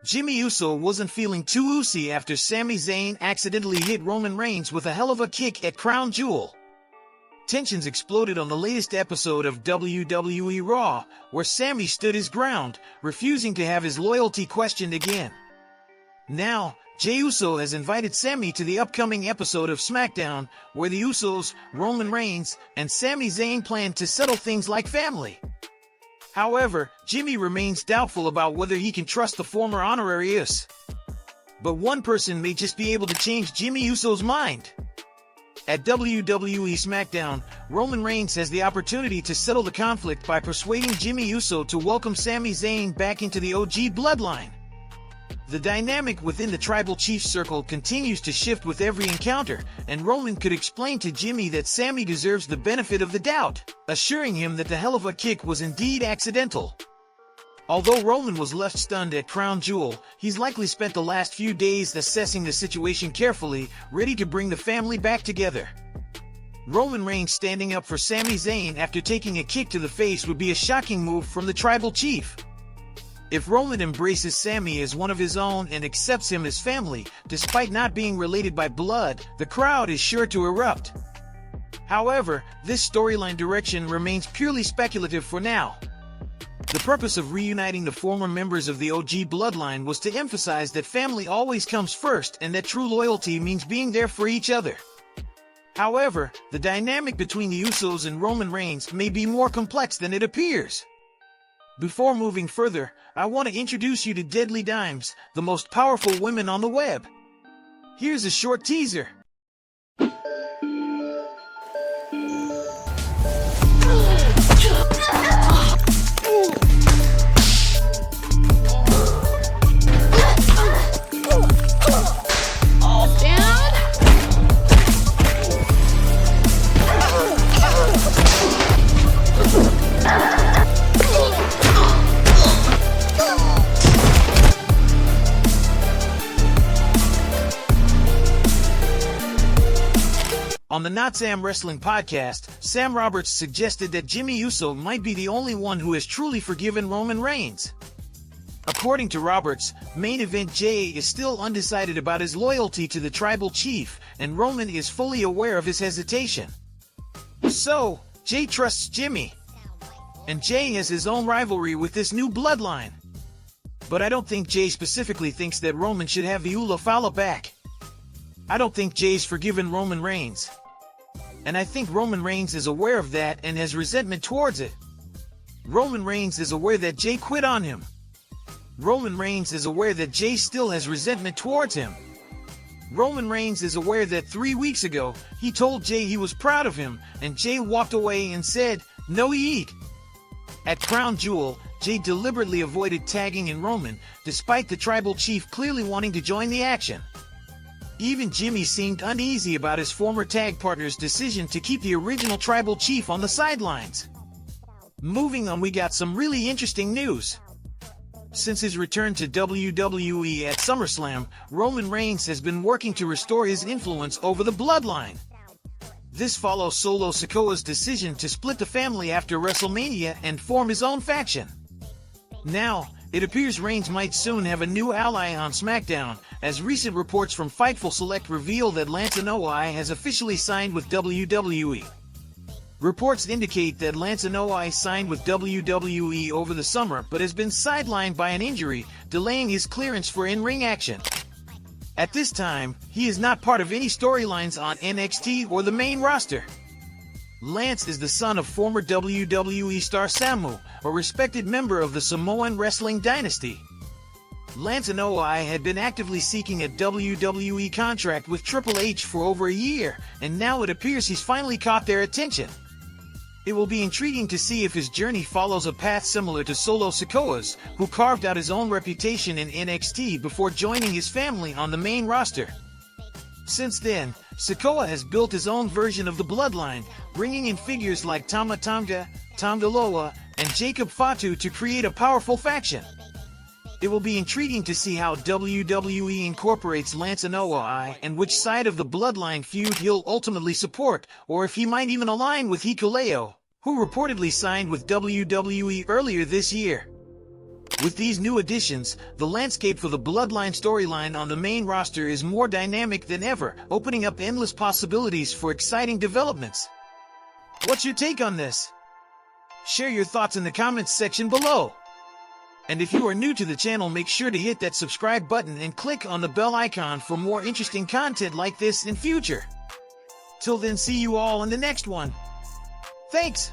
Jimmy Uso wasn't feeling too oozy after Sami Zayn accidentally hit Roman Reigns with a hell of a kick at Crown Jewel. Tensions exploded on the latest episode of WWE Raw, where Sami stood his ground, refusing to have his loyalty questioned again. Now, Jey Uso has invited Sami to the upcoming episode of SmackDown, where the Usos, Roman Reigns, and Sami Zayn plan to settle things like family. However, Jimmy remains doubtful about whether he can trust the former honorary Us. But one person may just be able to change Jimmy Uso's mind. At WWE SmackDown, Roman Reigns has the opportunity to settle the conflict by persuading Jimmy Uso to welcome Sami Zayn back into the OG Bloodline. The dynamic within the Tribal Chief Circle continues to shift with every encounter, and Roman could explain to Jimmy that Sami deserves the benefit of the doubt, assuring him that the hell of a kick was indeed accidental. Although Roman was left stunned at Crown Jewel, he's likely spent the last few days assessing the situation carefully, ready to bring the family back together. Roman Reigns standing up for Sami Zayn after taking a kick to the face would be a shocking move from the Tribal Chief. If Roman embraces Sami as one of his own and accepts him as family, despite not being related by blood, the crowd is sure to erupt. However, this storyline direction remains purely speculative for now. The purpose of reuniting the former members of the OG Bloodline was to emphasize that family always comes first and that true loyalty means being there for each other. However, the dynamic between the Usos and Roman Reigns may be more complex than it appears. Before moving further, I want to introduce you to Deadly Dimes, the most powerful women on the web. Here's a short teaser. On the Not Sam Wrestling podcast, Sam Roberts suggested that Jimmy Uso might be the only one who has truly forgiven Roman Reigns. According to Roberts, main event Jey is still undecided about his loyalty to the Tribal Chief, and Roman is fully aware of his hesitation. So, Jey trusts Jimmy. And Jey has his own rivalry with this new bloodline. But I don't think Jey specifically thinks that Roman should have the Ula Fala back. I don't think Jey's forgiven Roman Reigns. And I think Roman Reigns is aware of that and has resentment towards it. Roman Reigns is aware that Jey quit on him. Roman Reigns is aware that Jey still has resentment towards him. Roman Reigns is aware that 3 weeks ago, he told Jey he was proud of him, and Jey walked away and said, "No eat." At Crown Jewel, Jey deliberately avoided tagging in Roman, despite the Tribal Chief clearly wanting to join the action. Even Jimmy seemed uneasy about his former tag partner's decision to keep the original Tribal Chief on the sidelines. Moving on, we got some really interesting news. Since his return to WWE at SummerSlam, Roman Reigns has been working to restore his influence over the Bloodline. This follows Solo Sikoa's decision to split the family after WrestleMania and form his own faction. Now, it appears Reigns might soon have a new ally on SmackDown, as recent reports from Fightful Select reveal that Lance Anoa'i has officially signed with WWE. Reports indicate that Lance Anoa'i signed with WWE over the summer but has been sidelined by an injury, delaying his clearance for in-ring action. At this time, he is not part of any storylines on NXT or the main roster. Lance is the son of former WWE star Samu, a respected member of the Samoan wrestling dynasty. Lance Anoa'i had been actively seeking a WWE contract with Triple H for over a year, and now it appears he's finally caught their attention. It will be intriguing to see if his journey follows a path similar to Solo Sikoa's, who carved out his own reputation in NXT before joining his family on the main roster. Since then, Sikoa has built his own version of the Bloodline, bringing in figures like Tama Tonga, Tom DeLoa, and Jacob Fatu to create a powerful faction. It will be intriguing to see how WWE incorporates Lance Anoa'i and which side of the Bloodline feud he'll ultimately support, or if he might even align with Hikuleo, who reportedly signed with WWE earlier this year. With these new additions, the landscape for the Bloodline storyline on the main roster is more dynamic than ever, opening up endless possibilities for exciting developments. What's your take on this? Share your thoughts in the comments section below. And if you are new to the channel, make sure to hit that subscribe button and click on the bell icon for more interesting content like this in future. Till then, see you all in the next one. Thanks!